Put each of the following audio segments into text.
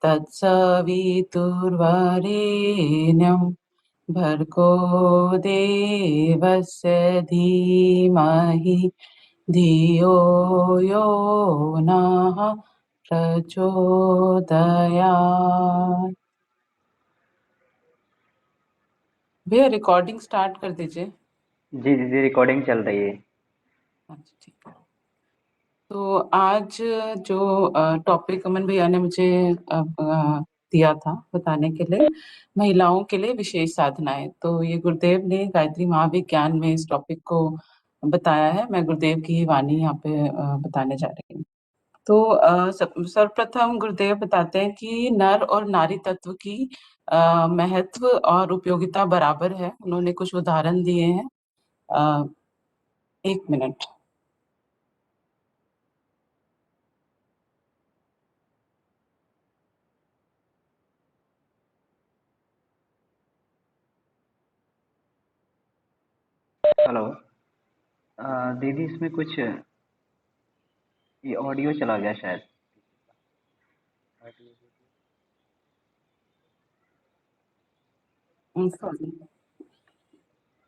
तत्सवितुर्वरेण्यं भर्गो देवस्य धीमहि धियो यो नः प्रचोदयात्। भैया रिकॉर्डिंग स्टार्ट कर दीजिए। जी दीदी, रिकॉर्डिंग चल रही है। अच्छा ठीक है। तो आज जो टॉपिक अमन भैया ने मुझे दिया था बताने के लिए, महिलाओं के लिए विशेष साधनाएं, तो ये गुरुदेव ने गायत्री महाविज्ञान में इस टॉपिक को बताया है। मैं गुरुदेव की ही वाणी यहाँ पे बताने जा रही हूँ। तो सर्वप्रथम गुरुदेव बताते हैं कि नर और नारी तत्व की महत्व और उपयोगिता बराबर है। उन्होंने कुछ उदाहरण दिए हैं। 1 मिनट। हेलो। दीदी, इसमें कुछ ये ऑडियो चला गया शायद। सॉरी।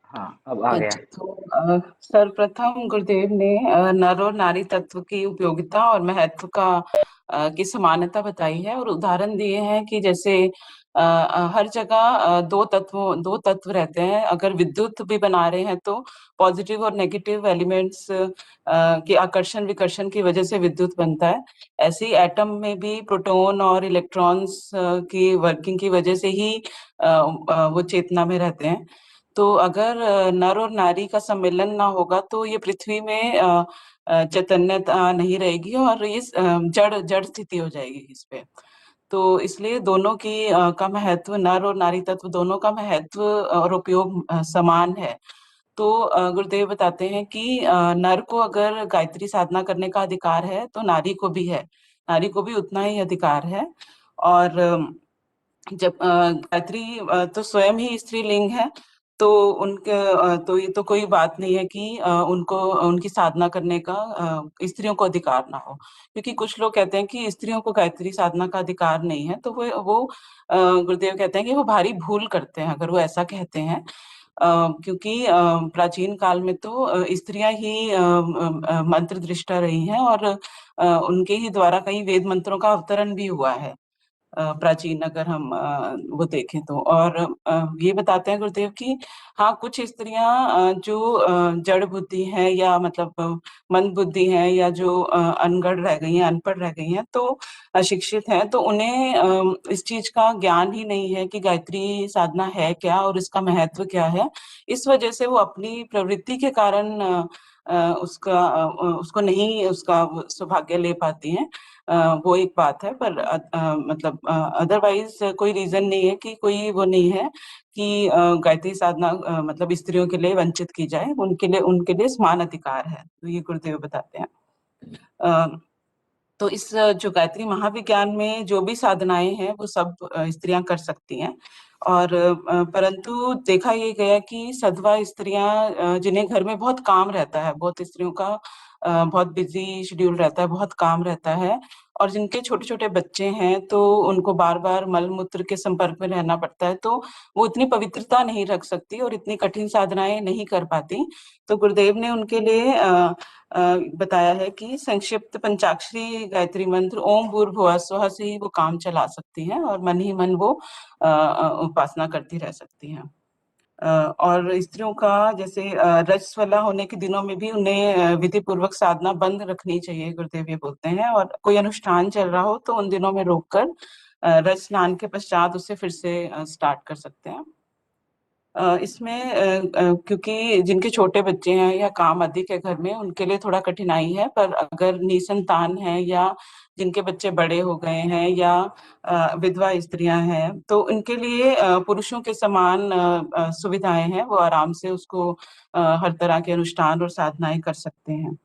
हाँ, अब आ गया। अच्छा, तो सर्वप्रथम गुरुदेव ने नर और नारी तत्व की उपयोगिता और महत्व की समानता बताई है और उदाहरण दिए हैं कि जैसे हर जगह दो तत्व रहते हैं। अगर विद्युत भी बना रहे हैं तो पॉजिटिव और नेगेटिव एलिमेंट्स के आकर्षण विकर्षण की वजह से विद्युत बनता है। ऐसे ही एटम में भी प्रोटॉन और इलेक्ट्रॉन्स की वर्किंग की वजह से ही वो चेतना में रहते हैं। तो अगर नर और नारी का सम्मिलन ना होगा तो ये पृथ्वी में चैतन्यता नहीं रहेगी और ये जड़ जड़ स्थिति हो जाएगी इस पे। तो इसलिए दोनों की का महत्व, नर और नारी तत्व दोनों का महत्व और उपयोग समान है। तो गुरुदेव बताते हैं कि नर को अगर गायत्री साधना करने का अधिकार है तो नारी को भी है। नारी को भी उतना ही अधिकार है। और जब गायत्री तो स्वयं ही स्त्रीलिंग है, तो उनके तो ये तो कोई बात नहीं है कि उनको उनकी साधना करने का स्त्रियों को अधिकार ना हो। क्योंकि कुछ लोग कहते हैं कि स्त्रियों को गायत्री साधना का अधिकार नहीं है, तो वो गुरुदेव कहते हैं कि वो भारी भूल करते हैं अगर वो ऐसा कहते हैं। क्योंकि प्राचीन काल में तो स्त्रियां ही मंत्र दृष्टा रही हैं और उनके ही द्वारा कई वेद मंत्रों का अवतरण भी हुआ है। प्राचीन अगर हम वो देखें तो। और ये बताते हैं गुरुदेव कि हाँ, कुछ स्त्रियां जो जड़ बुद्धि हैं या मतलब मंद बुद्धि हैं या जो अनगढ़ रह गई हैं, अनपढ़ रह गई हैं, तो अशिक्षित हैं, तो उन्हें इस चीज का ज्ञान ही नहीं है कि गायत्री साधना है क्या और इसका महत्व क्या है। इस वजह से वो अपनी प्रवृत्ति के कारण उसको नहीं, उसका वो सौभाग्य ले पाती हैं। वो एक बात है, पर मतलब अदरवाइज कोई रीजन नहीं है कि कोई वो नहीं है कि गायत्री साधना मतलब स्त्रियों के लिए वंचित की जाए। उनके लिए समान अधिकार है, तो ये गुरुदेव बताते हैं। अ, तो इस जो गायत्री महाविज्ञान में जो भी साधनाएं हैं वो सब स्त्रियां कर सकती हैं। और परंतु देखा ये गया कि सधवा स्त्रियां जिन्हें घर में बहुत काम रहता है, बहुत स्त्रियों का बहुत बिजी शेड्यूल रहता है, बहुत काम रहता है, और जिनके छोटे छोटे बच्चे हैं तो उनको बार बार मल मूत्र के संपर्क में रहना पड़ता है, तो वो इतनी पवित्रता नहीं रख सकती और इतनी कठिन साधनाएं नहीं कर पाती। तो गुरुदेव ने उनके लिए बताया है कि संक्षिप्त पंचाक्षरी गायत्री मंत्र ओम भूर्भुवः स्वः से ही वो काम चला सकती हैं और मन ही मन वो उपासना करती रह सकती हैं। और स्त्रियों का जैसे रजस्वला होने के दिनों में भी उन्हें विधि पूर्वक साधना बंद रखनी चाहिए, गुरुदेव ये बोलते हैं। और कोई अनुष्ठान चल रहा हो तो उन दिनों में रोककर रज स्नान के पश्चात उसे फिर से स्टार्ट कर सकते हैं। इसमें क्योंकि जिनके छोटे बच्चे हैं या काम अधिक है घर में, उनके लिए थोड़ा कठिनाई है। पर अगर निसंतान है या जिनके बच्चे बड़े हो गए हैं या विधवा स्त्रियां हैं, तो उनके लिए पुरुषों के समान सुविधाएं हैं। वो आराम से उसको हर तरह के अनुष्ठान और साधनाएं कर सकते हैं।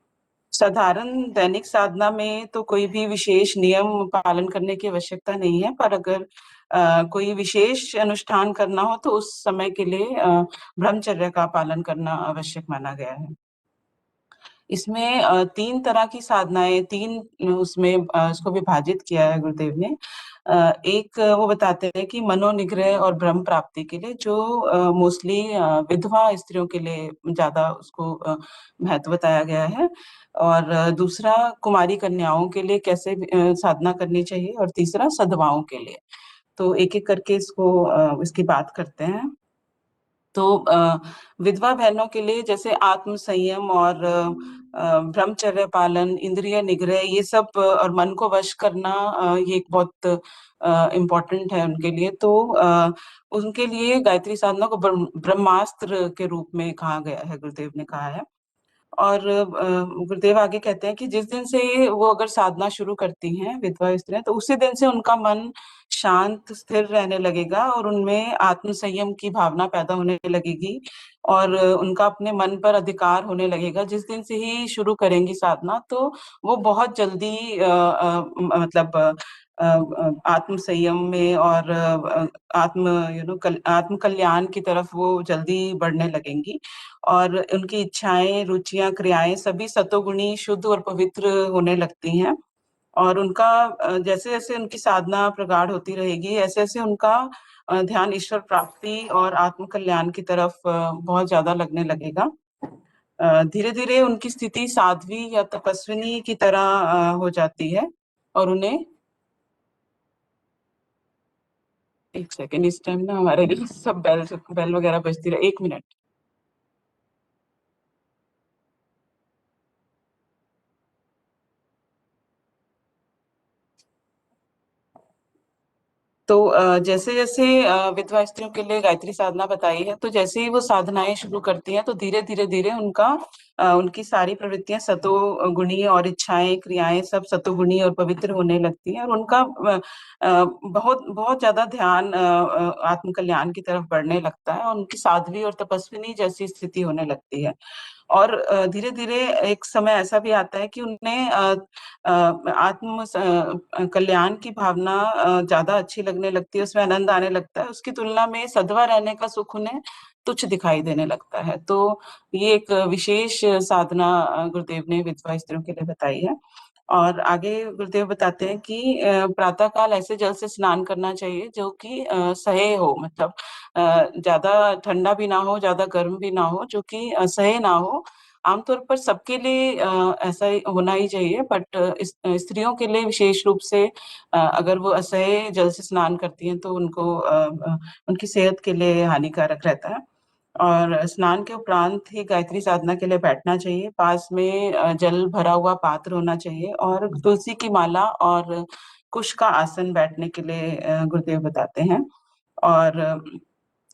साधारण दैनिक साधना में तो कोई भी विशेष नियम पालन करने की आवश्यकता नहीं है, पर अगर कोई विशेष अनुष्ठान करना हो तो उस समय के लिए ब्रह्मचर्य का पालन करना आवश्यक माना गया है। इसमें 3 तरह की साधनाएं, 3 उसमें उसको विभाजित किया है गुरुदेव ने। एक वो बताते हैं कि मनोनिग्रह और ब्रह्म प्राप्ति के लिए, जो मोस्टली विधवा स्त्रियों के लिए ज्यादा उसको महत्व बताया गया है। और दूसरा कुमारी कन्याओं के लिए कैसे साधना करनी चाहिए, और तीसरा सधवाओं के लिए। तो एक एक करके इसकी बात करते हैं। तो विधवा बहनों के लिए जैसे आत्म संयम और ब्रह्मचर्य पालन, इंद्रिय निग्रह, ये सब और मन को वश करना, ये एक बहुत इम्पोर्टेंट है उनके लिए। तो उनके लिए गायत्री साधना को ब्रह्मास्त्र के रूप में कहा गया है, गुरुदेव ने कहा है। और गुरुदेव आगे कहते हैं कि जिस दिन से वो अगर साधना शुरू करती हैं विधवा स्त्रियां, तो उसी दिन से उनका मन शांत स्थिर रहने लगेगा और उनमें आत्म संयम की भावना पैदा होने लगेगी, और उनका अपने मन पर अधिकार होने लगेगा। जिस दिन से ही शुरू करेंगी साधना, तो वो बहुत जल्दी मतलब आत्म संयम में और आत्म आत्म कल्याण की तरफ वो जल्दी बढ़ने लगेंगी। और उनकी इच्छाएं, रुचियां, क्रियाएं सभी सतोगुणी, शुद्ध और पवित्र होने लगती हैं। और उनका जैसे जैसे उनकी साधना प्रगाढ़ होती रहेगी, ऐसे ऐसे उनका ध्यान ईश्वर प्राप्ति और आत्म कल्याण की तरफ बहुत ज्यादा लगने लगेगा। धीरे धीरे उनकी स्थिति साध्वी या तपस्विनी की तरह हो जाती है। और उन्हें, एक सेकेंड, इस टाइम ना हमारे लिए सब बेल बेल वगैरह बजती रहे, 1 मिनट। तो जैसे जैसे विधवा स्त्रियों के लिए गायत्री साधना बताई है, तो जैसे ही वो साधनाएं शुरू करती हैं, तो धीरे धीरे धीरे उनकी सारी प्रवृत्तियां सतो गुणी, और इच्छाएं, क्रियाएं सब सतोगुणी और पवित्र होने लगती हैं। और उनका बहुत बहुत ज्यादा ध्यान आत्म कल्याण की तरफ बढ़ने लगता है, और उनकी साध्वी और तपस्विनी जैसी स्थिति होने लगती है। और धीरे धीरे एक समय ऐसा भी आता है कि उन्हें आत्म कल्याण की भावना ज्यादा अच्छी लगने लगती है, उसमें आनंद आने लगता है। उसकी तुलना में सधवा रहने का सुख उन्हें तुच्छ दिखाई देने लगता है। तो ये एक विशेष साधना गुरुदेव ने विधवा स्त्रियों के लिए बताई है। और आगे गुरुदेव बताते हैं कि प्रातः काल ऐसे जल से स्नान करना चाहिए जो कि सहे हो, मतलब ज्यादा ठंडा भी ना हो, ज्यादा गर्म भी ना हो, जो कि सहे ना हो। आमतौर पर सबके लिए ऐसा ही होना ही चाहिए, बट स्त्रियों के लिए विशेष रूप से अगर वो असह्य जल से स्नान करती हैं, तो उनकी सेहत के लिए हानिकारक रहता है। और स्नान के उपरांत ही गायत्री साधना के लिए बैठना चाहिए। पास में जल भरा हुआ पात्र होना चाहिए, और तुलसी की माला और कुश का आसन बैठने के लिए गुरुदेव बताते हैं। और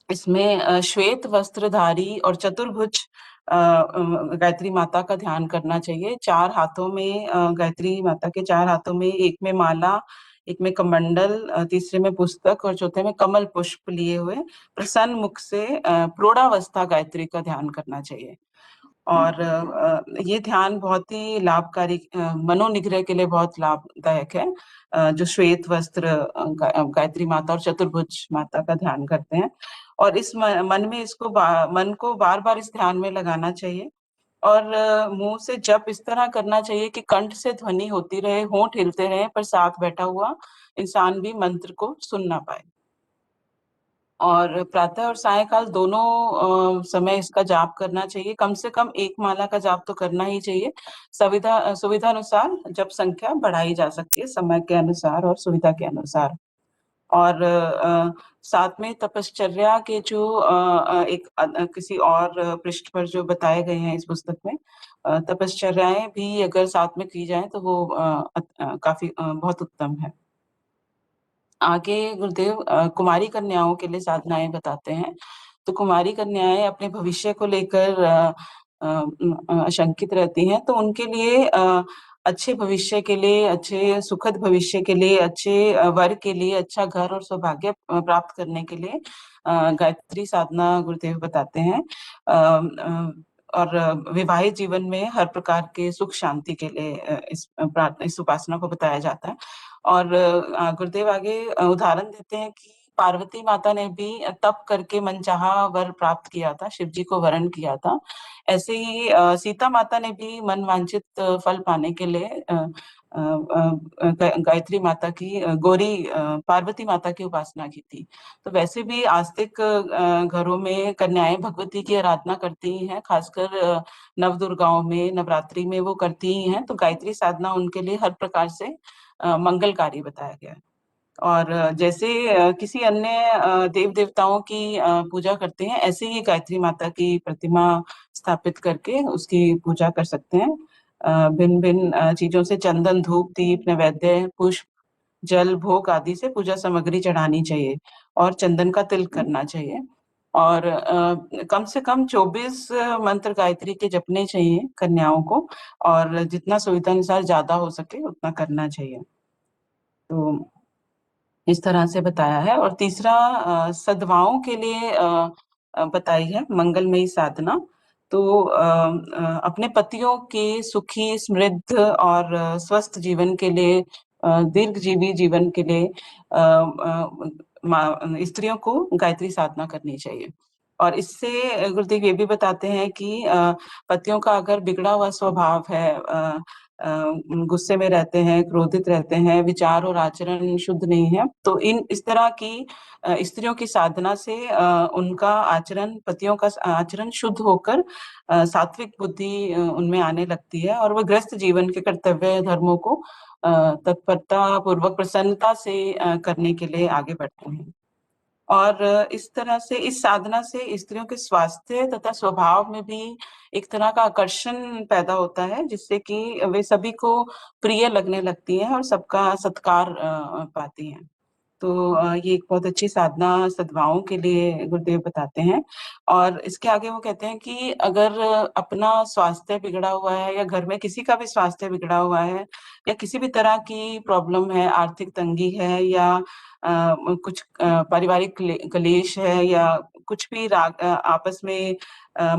इसमें श्वेत वस्त्रधारी और चतुर्भुज गायत्री माता का ध्यान करना चाहिए। चार हाथों में गायत्री माता के चार हाथों में, एक में माला, एक में कमंडल, तीसरे में पुस्तक, और चौथे में कमल पुष्प लिए हुए प्रसन्न मुख से प्रोढ़ावस्था गायत्री का ध्यान करना चाहिए। और ये ध्यान बहुत ही लाभकारी, मनोनिग्रह के लिए बहुत लाभदायक है। जो श्वेत वस्त्र गायत्री माता और चतुर्भुज माता का ध्यान करते हैं, और इस मन में मन को बार बार इस ध्यान में लगाना चाहिए। और मुंह से जप इस तरह करना चाहिए कि कंठ से ध्वनि होती रहे, होंठ हिलते रहे, पर साथ बैठा हुआ इंसान भी मंत्र को सुन ना पाए। और प्रातः और सायंकाल दोनों समय इसका जाप करना चाहिए। कम से कम एक माला का जाप तो करना ही चाहिए। सुविधा अनुसार जप संख्या बढ़ाई जा सकती है, समय के अनुसार और सुविधा के अनुसार। और साथ में तपश्चर्या के जो किसी और पृष्ठ पर जो बताए गए हैं इस पुस्तक में, तपश्चर्याएं भी अगर साथ में की जाए, तो वो काफी बहुत उत्तम है। आगे गुरुदेव कुमारी कन्याओं के लिए साधनाएं बताते हैं। तो कुमारी कन्याएं अपने भविष्य को लेकर आशंकित रहती हैं, तो उनके लिए अच्छे भविष्य के लिए, अच्छे सुखद भविष्य के लिए, अच्छे वर के लिए, अच्छा घर और सौभाग्य प्राप्त करने के लिए गायत्री साधना गुरुदेव बताते हैं। और विवाहित जीवन में हर प्रकार के सुख शांति के लिए इस उपासना को बताया जाता है। और गुरुदेव आगे उदाहरण देते हैं कि पार्वती माता ने भी तप करके मनचाहा वर प्राप्त किया था, शिव जी को वरण किया था। ऐसे ही सीता माता ने भी मन वांछित फल पाने के लिए गायत्री माता की गौरी पार्वती माता की उपासना की थी। तो वैसे भी आस्तिक घरों में कन्याएं भगवती की आराधना करती ही हैं, खासकर नव दुर्गाओं में, नवरात्रि में वो करती ही हैं। तो गायत्री साधना उनके लिए हर प्रकार से मंगलकारी बताया गया है। और जैसे किसी अन्य देव देवताओं की पूजा करते हैं, ऐसे ही गायत्री माता की प्रतिमा स्थापित करके उसकी पूजा कर सकते हैं। भिन्न भिन्न चीजों से चंदन, धूप, दीप, नैवेद्य, पुष्प, जल, भोग आदि से पूजा सामग्री चढ़ानी चाहिए और चंदन का तिलक करना चाहिए। और कम से कम 24 मंत्र गायत्री के जपने चाहिए कन्याओं को, और जितना सुविधा अनुसार ज्यादा हो सके उतना करना चाहिए। तो इस तरह से बताया है। और तीसरा सद्भावों के लिए बताई है मंगलमयी साधना। तो अपने पतियों के सुखी, समृद्ध और स्वस्थ जीवन के लिए, दीर्घजीवी जीवन के लिए स्त्रियों को गायत्री साधना करनी चाहिए। और इससे गुरुदेव ये भी बताते हैं कि पतियों का अगर बिगड़ा हुआ स्वभाव है, गुस्से में रहते हैं, क्रोधित रहते हैं, विचार और आचरण शुद्ध नहीं है, तो इन इस तरह की स्त्रियों की साधना से उनका आचरण, पतियों का आचरण शुद्ध होकर सात्विक बुद्धि उनमें आने लगती है, और वह गृहस्थ जीवन के कर्तव्य धर्मों को तत्परता पूर्वक, प्रसन्नता से करने के लिए आगे बढ़ते हैं। और इस तरह से, इस साधना से स्त्रियों के स्वास्थ्य तथा स्वभाव में भी एक तरह का आकर्षण पैदा होता है, जिससे कि वे सभी को प्रिय लगने लगती हैं और सबका सत्कार पाती हैं। तो ये एक बहुत अच्छी साधना सद्भावों के लिए गुरुदेव बताते हैं। और इसके आगे वो कहते हैं कि अगर अपना स्वास्थ्य बिगड़ा हुआ है, या घर में किसी का भी स्वास्थ्य बिगड़ा हुआ है, या किसी भी तरह की प्रॉब्लम है, आर्थिक तंगी है, या कुछ पारिवारिक कलेश है, या कुछ भी राग आपस में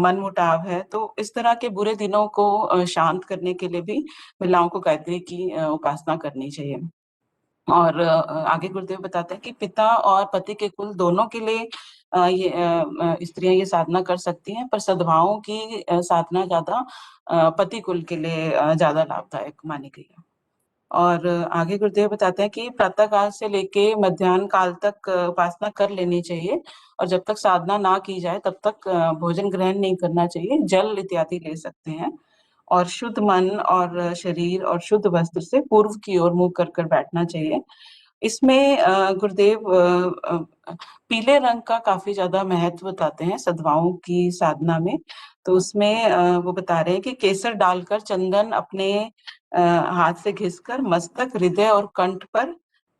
मनमुटाव है, तो इस तरह के बुरे दिनों को शांत करने के लिए भी महिलाओं को गायत्री की उपासना करनी चाहिए। और आगे गुरुदेव बताते हैं कि पिता और पति के कुल दोनों के लिए ये स्त्रियां ये साधना कर सकती हैं, पर सद्भावों की साधना ज्यादा पति कुल के लिए ज्यादा लाभदायक मानी गई है। और आगे गुरुदेव बताते हैं कि प्रातः काल से लेके मध्याह्न काल तक उपासना कर लेनी चाहिए, और जब तक साधना ना की जाए तब तक भोजन ग्रहण नहीं करना चाहिए, जल इत्यादि ले सकते हैं। और शुद्ध मन और शरीर और शुद्ध वस्त्र से पूर्व की ओर मुंह कर कर बैठना चाहिए। इसमें गुरुदेव पीले रंग का काफी ज्यादा महत्व बताते हैं सद्भावों की साधना में। तो उसमें वो बता रहे हैं कि केसर डालकर चंदन अपने हाथ से घिसकर मस्तक, हृदय और कंठ पर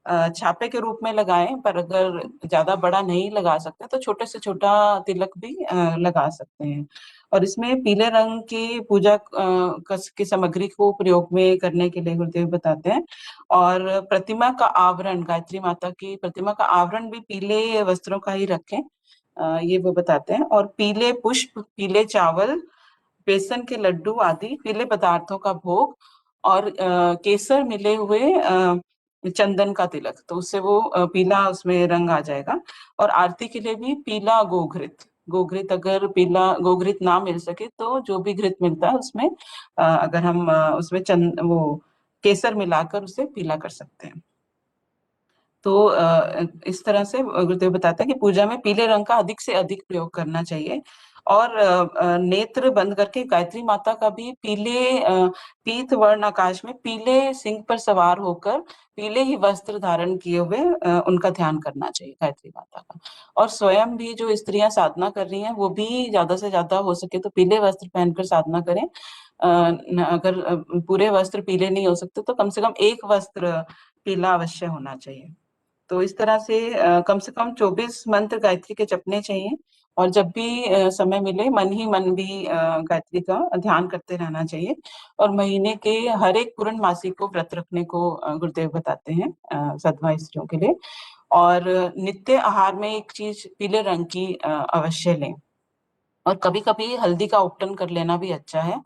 छापे के रूप में लगाएं, पर अगर ज्यादा बड़ा नहीं लगा सकते तो छोटे से छोटा तिलक भी लगा सकते हैं। और इसमें पीले रंग की पूजा की सामग्री को प्रयोग में करने के लिए गुरुदेव बताते हैं। और प्रतिमा का आवरण, गायत्री माता की प्रतिमा का आवरण भी पीले वस्त्रों का ही रखें, ये वो बताते हैं। और पीले पुष्प, पीले चावल, बेसन के लड्डू आदि पीले पदार्थों का भोग, और केसर मिले हुए चंदन का तिलक, तो उससे वो पीला उसमें रंग आ जाएगा। और आरती के लिए भी पीला गोघृत, गोघृत अगर पीला गोघृत ना मिल सके तो जो भी घृत मिलता है उसमें अगर हम उसमें वो केसर मिलाकर उसे पीला कर सकते हैं। तो इस तरह से गुरुदेव बताते हैं कि पूजा में पीले रंग का अधिक से अधिक प्रयोग करना चाहिए। और नेत्र बंद करके गायत्री माता का भी पीत वर्ण आकाश में पीले सिंह पर सवार होकर पीले ही वस्त्र धारण किए हुए उनका ध्यान करना चाहिए गायत्री माता का। और स्वयं भी जो स्त्रियां साधना कर रही हैं वो भी ज्यादा से ज्यादा हो सके तो पीले वस्त्र पहनकर साधना करें। अगर पूरे वस्त्र पीले नहीं हो सकते तो कम से कम एक वस्त्र पीला अवश्य होना चाहिए। तो इस तरह से कम 24 मंत्र गायत्री के जपने चाहिए। और जब भी समय मिले मन ही मन भी गायत्री का ध्यान करते रहना चाहिए। और महीने के हर एक पूर्णमासी को व्रत रखने को गुरुदेव बताते हैं सधवा स्त्रियों के लिए। और नित्य आहार में एक चीज पीले रंग की अवश्य लें। और कभी कभी हल्दी का उपटन कर लेना भी अच्छा है।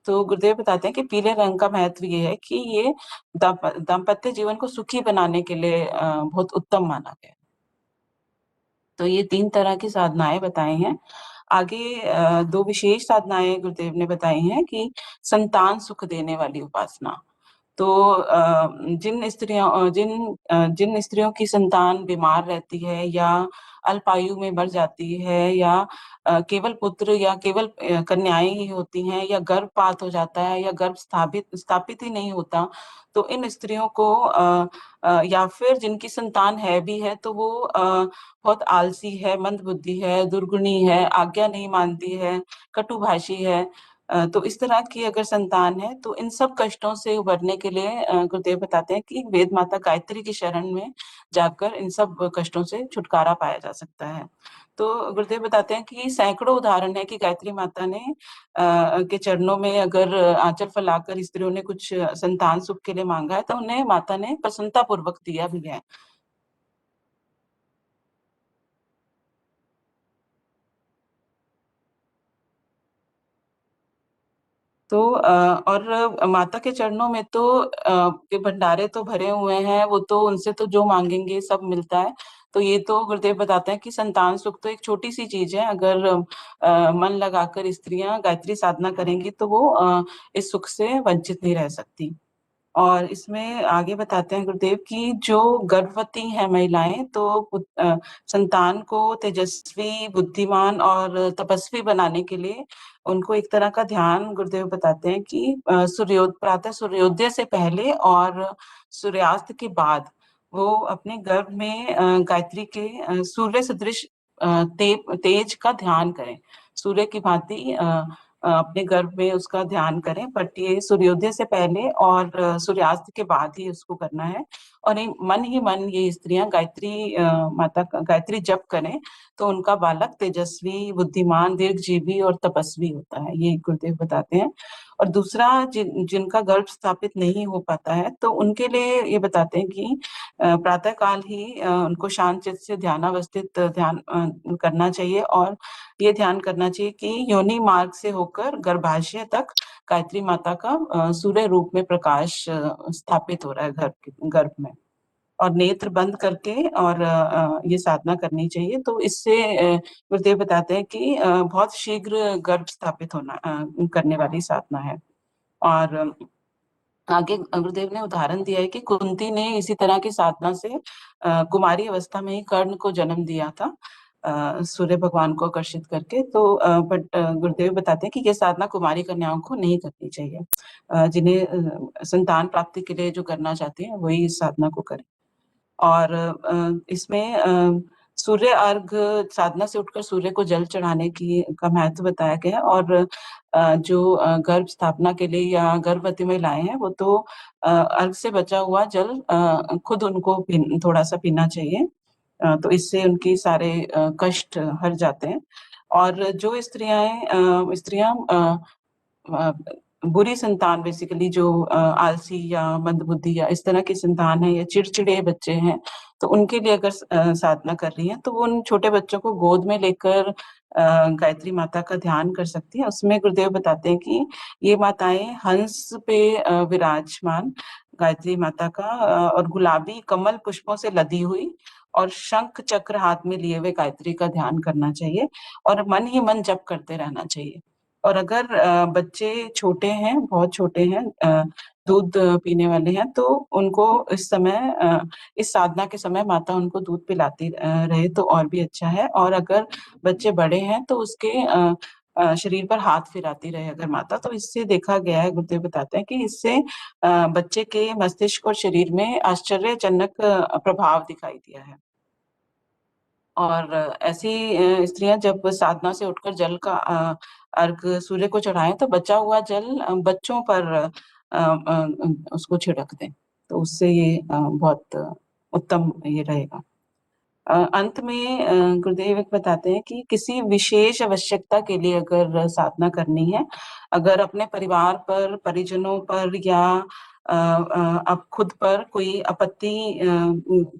तो गुरुदेव बताते हैं कि पीले रंग का महत्व ये है कि ये दाम्पत्य जीवन को सुखी बनाने के लिए बहुत उत्तम माना गया है। तो ये 3 तरह की साधनाएं बताई हैं। आगे 2 विशेष साधनाएं गुरुदेव ने बताई हैं कि संतान सुख देने वाली उपासना। तो जिन स्त्रियों की संतान बीमार रहती है या अल्पायु में मर जाती है, या केवल पुत्र या केवल कन्याएं ही होती हैं, या गर्भपात हो जाता है, या गर्भ स्थापित स्थापित ही नहीं होता, तो इन स्त्रियों को या फिर जिनकी संतान है भी है तो वो बहुत आलसी है, मंदबुद्धि है, दुर्गुणी है, आज्ञा नहीं मानती है, कटुभाषी है, तो इस तरह की अगर संतान है तो इन सब कष्टों से उबरने के लिए गुरुदेव बताते हैं कि वेद माता गायत्री की शरण में जाकर इन सब कष्टों से छुटकारा पाया जा सकता है। तो गुरुदेव बताते हैं कि सैकड़ों उदाहरण है कि गायत्री माता ने के चरणों में अगर आंचल फैलाकर स्त्रियों ने कुछ संतान सुख के लिए मांगा है तो उन्हें माता ने प्रसन्नता पूर्वक दिया भी है। तो और माता के चरणों में तो के भंडारे तो भरे हुए हैं, वो तो उनसे तो जो मांगेंगे सब मिलता है। तो ये तो गुरुदेव बताते हैं कि संतान सुख तो एक छोटी सी चीज है, अगर मन लगाकर स्त्रियां गायत्री साधना करेंगी तो वो इस सुख से वंचित नहीं रह सकती। और इसमें आगे बताते हैं गुरुदेव कि जो गर्भवती है महिलाएं तो संतान को तेजस्वी, बुद्धिमान और तपस्वी बनाने के लिए उनको एक तरह का ध्यान गुरुदेव बताते हैं कि प्रातः सूर्योदय से पहले और सूर्यास्त के बाद वो अपने गर्भ में गायत्री के सूर्य सदृश तेज का ध्यान करें, सूर्य की भांति अपने गर्भ में उसका ध्यान करें, बट ये सूर्योदय से पहले और सूर्यास्त के बाद ही उसको करना है। और मन ही मन ये स्त्रियां गायत्री माता का गायत्री जप करें तो उनका बालक तेजस्वी, बुद्धिमान, दीर्घजीवी और तपस्वी होता है, ये गुरुदेव बताते हैं। और दूसरा जिनका गर्भ स्थापित नहीं हो पाता है तो उनके लिए ये बताते हैं कि प्रातः काल ही उनको शांत चित्त से ध्यानावस्थित ध्यान करना चाहिए, और ये ध्यान करना चाहिए कि योनि मार्ग से होकर गर्भाशय तक गायत्री माता का सूर्य रूप में प्रकाश स्थापित हो रहा है गर्भ में, और नेत्र बंद करके और ये साधना करनी चाहिए। तो इससे गुरुदेव बताते हैं कि बहुत शीघ्र गर्भ स्थापित होना करने वाली साधना है। और आगे गुरुदेव ने उदाहरण दिया है कि कुंती ने इसी तरह की साधना से कुमारी अवस्था में ही कर्ण को जन्म दिया था, सूर्य भगवान को आकर्षित करके। तो बट गुरुदेव बताते हैं कि ये साधना कुमारी कन्याओं को नहीं करनी चाहिए, जिन्हें संतान प्राप्ति के लिए जो करना चाहते हैं वही इस साधना को करें। और इसमें सूर्य अर्घ साधना से उठकर सूर्य को जल चढ़ाने की का महत्व बताया गया है। और जो गर्भ स्थापना के लिए या गर्भवती महिलाएं हैं वो तो अर्घ से बचा हुआ जल खुद उनको थोड़ा सा पीना चाहिए, तो इससे उनकी सारे कष्ट हट जाते हैं। और जो स्त्रियां अ, बुरी संतान, बेसिकली जो आलसी या मंदबुद्धि या इस तरह की संतान है या चिड़चिड़े बच्चे हैं, तो उनके लिए अगर साधना कर रही है तो वो उन छोटे बच्चों को गोद में लेकर गायत्री माता का ध्यान कर सकती है। उसमें गुरुदेव बताते हैं कि ये माताएं हंस पे विराजमान गायत्री माता का और गुलाबी कमल पुष्पों से लदी हुई और शंख चक्र हाथ में लिए हुए गायत्री का ध्यान करना चाहिए, और मन ही मन जप करते रहना चाहिए। और अगर बच्चे छोटे हैं, बहुत छोटे हैं, दूध पीने वाले हैं, तो उनको इस समय इस साधना के समय माता उनको दूध पिलाती रहे तो और भी अच्छा है। और अगर बच्चे बड़े हैं तो उसके शरीर पर हाथ फिराती रहे अगर माता, तो इससे देखा गया है, गुरुदेव बताते हैं कि इससे बच्चे के मस्तिष्क और शरीर में आश्चर्यजनक प्रभाव दिखाई दिया है। और ऐसी स्त्रियां जब साधना से उठकर जल का अर्घ सूर्य को चढ़ाएं तो बचा हुआ जल बच्चों पर उसको छिड़क दें, तो उससे ये बहुत उत्तम ये रहेगा। अंत में गुरुदेव एक बताते हैं कि किसी विशेष आवश्यकता के लिए अगर साधना करनी है, अगर अपने परिवार पर, परिजनों पर या अब खुद पर कोई आपत्ति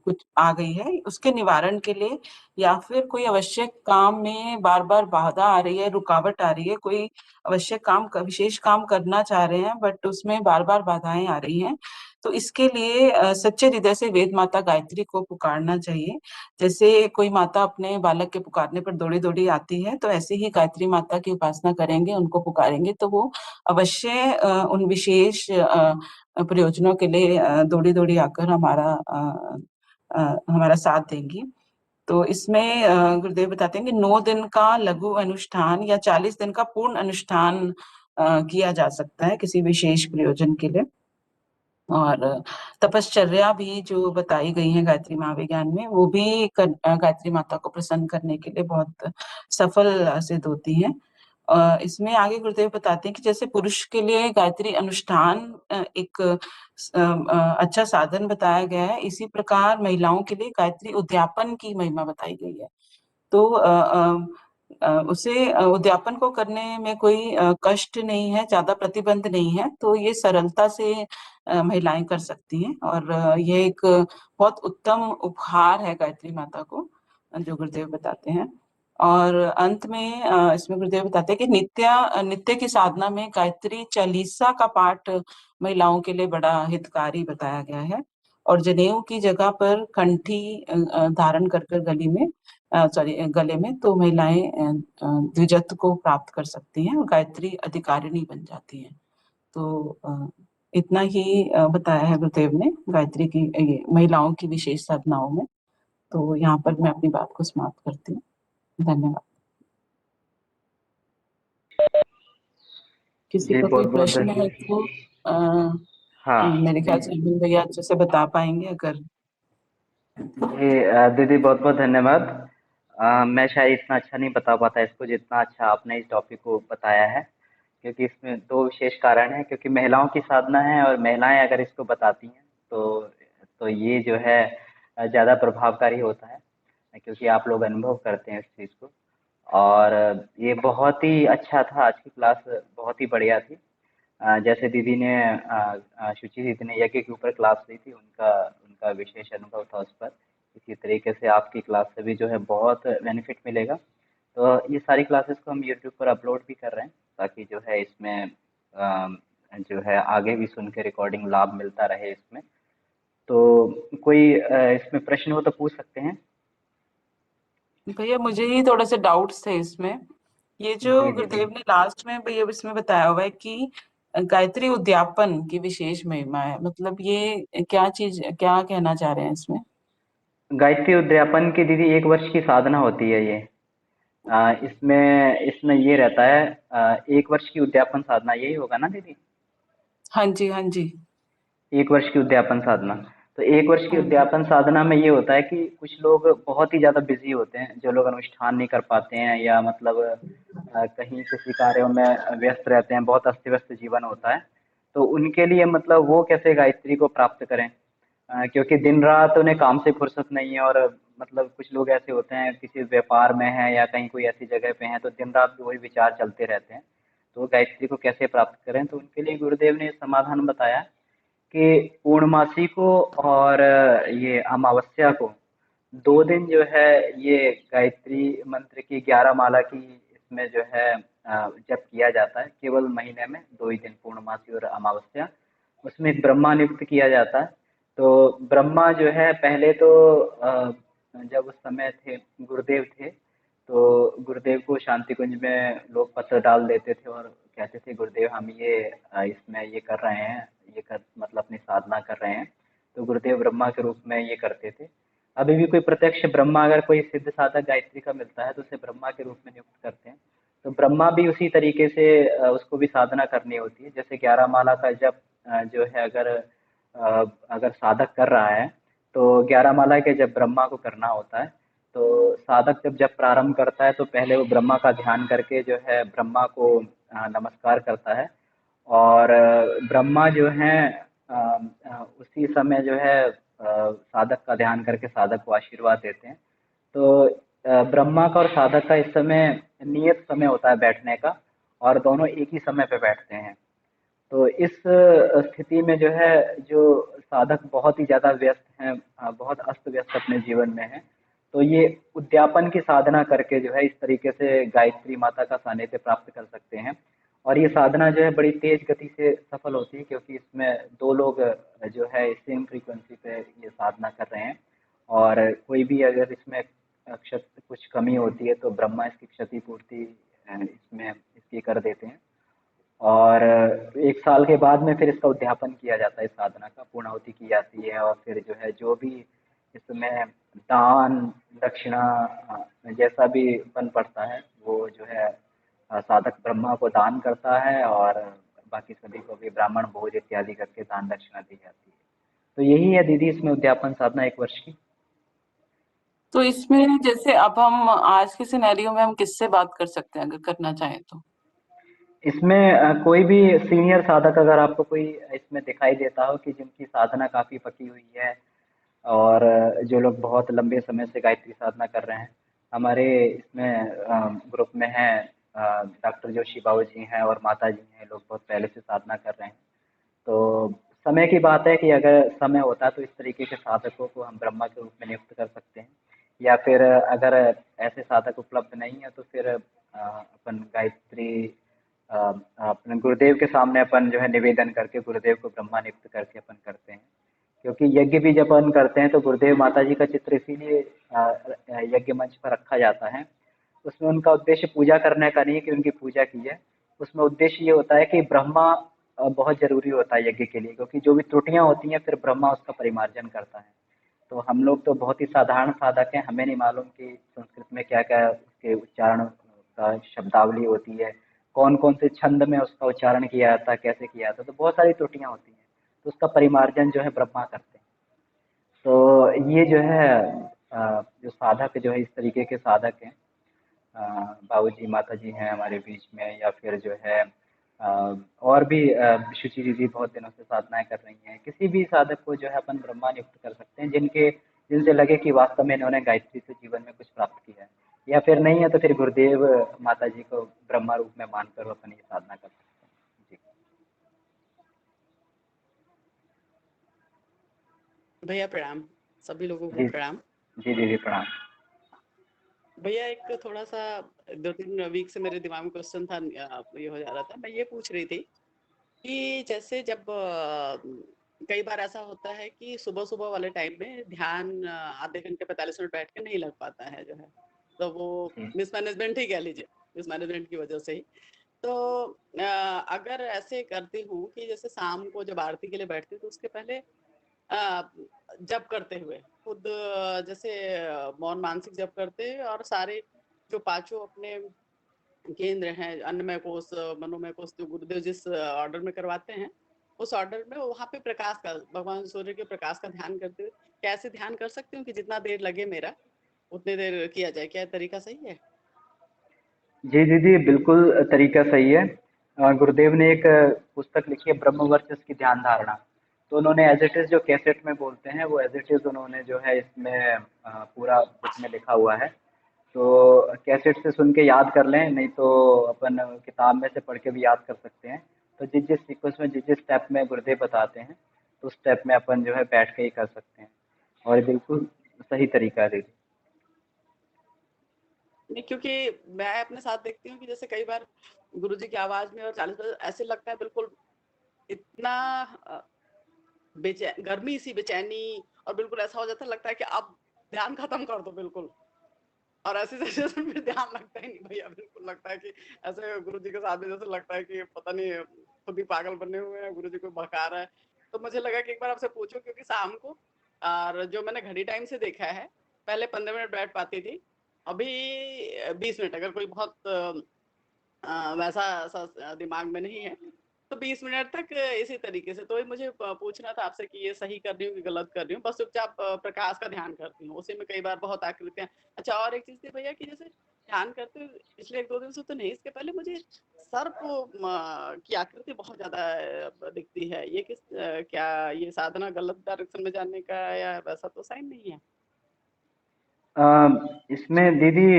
कुछ आ गई है, उसके निवारण के लिए, या फिर कोई आवश्यक काम में बार बार बाधा आ रही है, रुकावट आ रही है, कोई आवश्यक काम विशेष काम करना चाह रहे हैं बट उसमें बार बार बाधाएं आ रही हैं, तो इसके लिए सच्चे हृदय से वेद माता गायत्री को पुकारना चाहिए। जैसे कोई माता अपने बालक के पुकारने पर दौड़ी दौड़ी आती है, तो ऐसे ही गायत्री माता की उपासना करेंगे, उनको पुकारेंगे, तो वो अवश्य उन विशेष प्रयोजनों के लिए दौड़ी दौड़ी आकर हमारा साथ देंगी। तो इसमें गुरुदेव बताते हैं कि 9 दिन का लघु अनुष्ठान या 40 दिन का पूर्ण अनुष्ठान किया जा सकता है किसी विशेष प्रयोजन के लिए। और तपश्चर्या भी जो बताई गई है गायत्री महाविज्ञान में, वो भी गायत्री माता को प्रसन्न करने के लिए बहुत सफल सिद्ध होती है। इसमें आगे गुरुदेव बताते हैं कि जैसे पुरुष के लिए गायत्री अनुष्ठान एक अच्छा साधन बताया गया है, इसी प्रकार महिलाओं के लिए गायत्री उद्यापन की महिमा बताई गई है। तो उसे उद्यापन को करने में कोई कष्ट नहीं है, ज्यादा प्रतिबंध नहीं है, तो ये सरलता से महिलाएं कर सकती हैं। और ये एक बहुत उत्तम उपहार है गायत्री माता को, जो गुरुदेव बताते हैं। और अंत में इसमें गुरुदेव बताते हैं कि नित्य की साधना में गायत्री चालीसा का पाठ महिलाओं के लिए बड़ा हितकारी बताया गया है। और जनेऊ की जगह पर कंठी धारण कर कर गले में तो महिलाएं द्विजत्व को प्राप्त कर सकती हैं और गायत्री अधिकारिणी बन जाती हैं। तो इतना ही बताया है गुरुदेव ने गायत्री की, ये महिलाओं की विशेष साधनाओं में। तो यहाँ पर मैं अपनी बात को समाप्त करती हूँ। धन्यवाद। किसी जी का कोई बहुत बहुत प्रश्न है तो हाँ मेरे ख्याल से अरविंद भैया अच्छे से बता पाएंगे अगर। जी दीदी बहुत बहुत धन्यवाद। मैं शायद इतना अच्छा नहीं बता पाता इसको जितना अच्छा आपने इस टॉपिक को बताया है, क्योंकि इसमें दो विशेष कारण हैं। क्योंकि महिलाओं की साधना है और महिलाएं अगर इसको बताती हैं तो ये जो है ज़्यादा प्रभावकारी होता है, क्योंकि आप लोग अनुभव करते हैं इस चीज़ को। और ये बहुत ही अच्छा था, आज की क्लास बहुत ही बढ़िया थी। जैसे दीदी ने शुचि दीदी ने यज्ञ के ऊपर क्लास ली थी, उनका उनका विशेष अनुभव था उस पर। इसी तरीके से आपकी क्लास से भी जो है बहुत बेनिफिट मिलेगा। तो ये सारी क्लासेस को हम यूट्यूब पर अपलोड भी कर रहे हैं, ताकि जो है इसमें जो है आगे भी सुन के रिकॉर्डिंग लाभ मिलता रहे इसमें। तो कोई इसमें प्रश्न हो तो पूछ सकते हैं। भैया मुझे ही थोड़े से डाउट्स थे इसमें। ये जो जी दीदी। गुरुदेव ने लास्ट में भैया इसमें बताया हुआ है कि गायत्री उद्यापन की विशेष महिमा है, मतलब ये क्या चीज, क्या कहना चाह रहे हैं इसमें? गायत्री उद्यापन की दीदी 1 वर्ष की साधना होती है ये। इसमें इसमें ये रहता है, 1 वर्ष की उद्यापन साधना यही होगा ना दीदी? हाँ जी, हाँ जी। 1 वर्ष की उद्यापन साधना। तो 1 वर्ष की हाँ जी। उद्यापन साधना में ये होता है कि कुछ लोग बहुत ही ज़्यादा बिजी होते हैं, जो लोग अनुष्ठान नहीं कर पाते हैं या मतलब कहीं किसी कार्यों में व्यस्त रहते हैं, बहुत अस्त व्यस्त जीवन होता है। तो उनके लिए मतलब वो कैसे गायत्री को प्राप्त करें, क्योंकि दिन रात उन्हें काम से फुर्सत नहीं है। और मतलब कुछ लोग ऐसे होते हैं, किसी व्यापार में हैं या कहीं कोई ऐसी जगह पे हैं, तो दिन रात वही विचार चलते रहते हैं। तो गायत्री को कैसे प्राप्त करें, तो उनके लिए गुरुदेव ने समाधान बताया कि पूर्णमासी को और ये अमावस्या को 2 दिन जो है ये गायत्री मंत्र की 11 माला की इसमें जो है जप किया जाता है। केवल महीने में 2 ही दिन, पूर्णमासी और अमावस्या, उसमें ब्रह्मा नियुक्त किया जाता है। तो ब्रह्मा जो है पहले तो जब उस समय थे, गुरुदेव थे, तो गुरुदेव को शांति कुंज में लोग पत्र डाल देते थे और कहते थे गुरुदेव हम ये इसमें ये कर रहे हैं, ये कर मतलब अपनी साधना कर रहे हैं। तो गुरुदेव ब्रह्मा के रूप में ये करते थे। अभी भी कोई प्रत्यक्ष ब्रह्मा अगर कोई सिद्ध साधक गायत्री का मिलता है तो उसे ब्रह्मा के रूप में नियुक्त करते हैं। तो ब्रह्मा भी उसी तरीके से उसको भी साधना करनी होती है। जैसे 11 माला का जप जो है अगर साधक कर रहा है, तो 11 माला के जब ब्रह्मा को करना होता है, तो साधक जब प्रारंभ करता है तो पहले वो ब्रह्मा का ध्यान करके जो है ब्रह्मा को नमस्कार करता है। और ब्रह्मा जो है उसी समय जो है साधक का ध्यान करके साधक को आशीर्वाद देते हैं। तो ब्रह्मा का और साधक का इस समय नियत समय होता है बैठने का, और दोनों एक ही समय पे बैठते हैं। तो इस स्थिति में जो है, जो साधक बहुत ही ज़्यादा व्यस्त हैं, बहुत अस्त व्यस्त अपने जीवन में हैं, तो ये उद्यापन की साधना करके जो है इस तरीके से गायत्री माता का सानिध्य प्राप्त कर सकते हैं। और ये साधना जो है बड़ी तेज गति से सफल होती है, क्योंकि इसमें दो लोग जो है सेम फ्रीक्वेंसी पे ये साधना कर रहे हैं। और कोई भी अगर इसमें कुछ कमी होती है तो ब्रह्मा इसकी क्षतिपूर्ति इसमें इसकी कर देते हैं। और 1 साल के बाद में फिर इसका उद्यापन किया जाता है, इस साधना का पूर्णाहुति की जाती है। और फिर जो है जो भी इसमें दान दक्षिणा जैसा भी बन पड़ता है वो जो है साधक ब्रह्मा को दान करता है, और बाकी सभी को भी ब्राह्मण भोज इत्यादि करके दान दक्षिणा दी जाती है। तो यही है दीदी इसमें उद्यापन साधना 1 वर्ष की। तो इसमें जैसे अब हम आज के सिनेरियो में हम किससे बात कर सकते हैं अगर करना चाहें तो? इसमें कोई भी सीनियर साधक अगर आपको कोई इसमें दिखाई देता हो कि जिनकी साधना काफ़ी पकी हुई है, और जो लोग बहुत लंबे समय से गायत्री साधना कर रहे हैं, हमारे इसमें ग्रुप में हैं डॉक्टर जोशी बाबू जी हैं और माता जी हैं, लोग बहुत पहले से साधना कर रहे हैं। तो समय की बात है कि अगर समय होता है तो इस तरीके के साधकों को हम ब्रह्मा के रूप में नियुक्त कर सकते हैं। या फिर अगर ऐसे साधक उपलब्ध नहीं है तो फिर अपन गायत्री अपने गुरुदेव के सामने अपन जो है निवेदन करके गुरुदेव को ब्रह्मा नियुक्त करके अपन करते हैं। क्योंकि यज्ञ भी जब अपन करते हैं तो गुरुदेव माता जी का चित्र इसीलिए यज्ञ मंच पर रखा जाता है। उसमें उनका उद्देश्य पूजा करने का नहीं है कि उनकी पूजा की जाए। उसमें उद्देश्य ये होता है कि ब्रह्मा बहुत जरूरी होता है यज्ञ के लिए, क्योंकि जो भी त्रुटियां होती हैं फिर ब्रह्मा उसका परिमार्जन करता है। तो हम लोग तो बहुत ही साधारण साधक हैं, हमें नहीं मालूम कि संस्कृत में क्या क्या उसके उच्चारण का शब्दावली होती है, कौन कौन से छंद में उसका उच्चारण किया जाता है, कैसे किया जाता है। तो बहुत सारी त्रुटियां होती हैं, तो उसका परिमार्जन जो है ब्रह्मा करते हैं। तो ये जो है जो साधक जो है इस तरीके के साधक हैं, बाबूजी माता जी हैं हमारे बीच में, या फिर जो है और भी शुचि दीदी बहुत दिनों से साधनाएं कर रही हैं। किसी भी साधक को जो है अपन ब्रह्मा नियुक्त कर सकते हैं जिनके जिनसे लगे कि वास्तव में इन्होंने गायत्री से जीवन में कुछ प्राप्त किया है। या फिर नहीं है तो फिर गुरुदेव माता जी को ब्रह्मा रूप में मानकर अपन ये साधना कर सकते हैं जी। भैया प्रणाम। सभी लोगों को जी प्रणाम। जी दीदी प्रणाम। भैया एक थोड़ा सा 2-3 वीक से मेरे दिमाग में क्वेश्चन था, ये हो जा रहा था। मैं ये पूछ रही थी कि जैसे जब कई बार ऐसा होता है कि सुबह सुबह वाले टाइम में ध्यान आधे घंटे 45 मिनट बैठ के नहीं लग पाता है जो है, तो वो जी मिसमैनेजमेंट ही कह लीजिए, मिसमैनेजमेंट की वजह से ही। तो अगर ऐसे करती हूँ कि जैसे शाम को जब आरती के लिए बैठती हूँ तो उसके पहले अ, जप करते हुए खुद जैसे मौन मानसिक जप करते हैं, और सारे जो पांचों अपने केंद्र हैं, अन्नमय कोश, मनोमय कोश, जो गुरुदेव जिस ऑर्डर में करवाते हैं उस ऑर्डर में वहां पे प्रकाश का, भगवान सूर्य के प्रकाश का ध्यान करते हुए कैसे ध्यान कर सकती हूँ कि जितना देर लगे मेरा उतनी देर किया जाए? क्या तरीका सही है? जी दीदी बिल्कुल तरीका सही है। गुरुदेव ने एक पुस्तक लिखी है ब्रह्म वर्चस्व की ध्यान धारणा। तो उन्होंने एज इट इज जो कैसेट में बोलते हैं वो एज इट इज उन्होंने जो है इसमें पूरा बुक में लिखा हुआ है। तो कैसेट से सुन के याद कर लें, नहीं तो अपन किताब में से पढ़ के भी याद कर सकते हैं। तो जिस जिस सीक्वेंस में जिस जिस स्टेप में गुरुदेव बताते हैं तो उस स्टेप में अपन जो है बैठ के ही कर सकते हैं। और ये बिल्कुल सही तरीका है दीदी। नहीं, क्योंकि मैं अपने साथ देखती हूँ कि जैसे कई बार गुरुजी की आवाज में और 40 ऐसे लगता है बिल्कुल इतना बेचैन, गर्मी सी बेचैनी, और बिल्कुल ऐसा हो जाता है, लगता है कि अब ध्यान खत्म कर दो बिल्कुल। और ऐसी सिचुएशन में ध्यान लगता ही नहीं भैया, बिल्कुल लगता है कि ऐसे गुरुजी के साथ भी जैसे लगता है कि पता नहीं खुद ही पागल बने हुए हैं, गुरुजी को भगा रहा है। तो मुझे लगा कि एक बार आपसे पूछूं, क्योंकि शाम को और जो मैंने घड़ी टाइम से देखा है, पहले 15 मिनट बैठ पाती थी, अभी 20 मिनट, अगर कोई बहुत वैसा सा दिमाग में नहीं है तो 20 मिनट तक इसी तरीके से। तो ये मुझे पूछना था आपसे कि ये सही कर रही हूँ कि गलत कर रही हूँ। बस चुपचाप प्रकाश का ध्यान करती हूँ, उसी में कई बार बहुत आकृतियां। अच्छा, और एक चीज थी भैया कि जैसे ध्यान करते हुए पिछले 1-2 दिन से तो नहीं, इसके पहले मुझे सर्प की आकृति बहुत ज्यादा दिखती है। ये क्या ये साधना गलत डायरेक्शन में जाने का या वैसा तो साइन नहीं है? अ, इसमें दीदी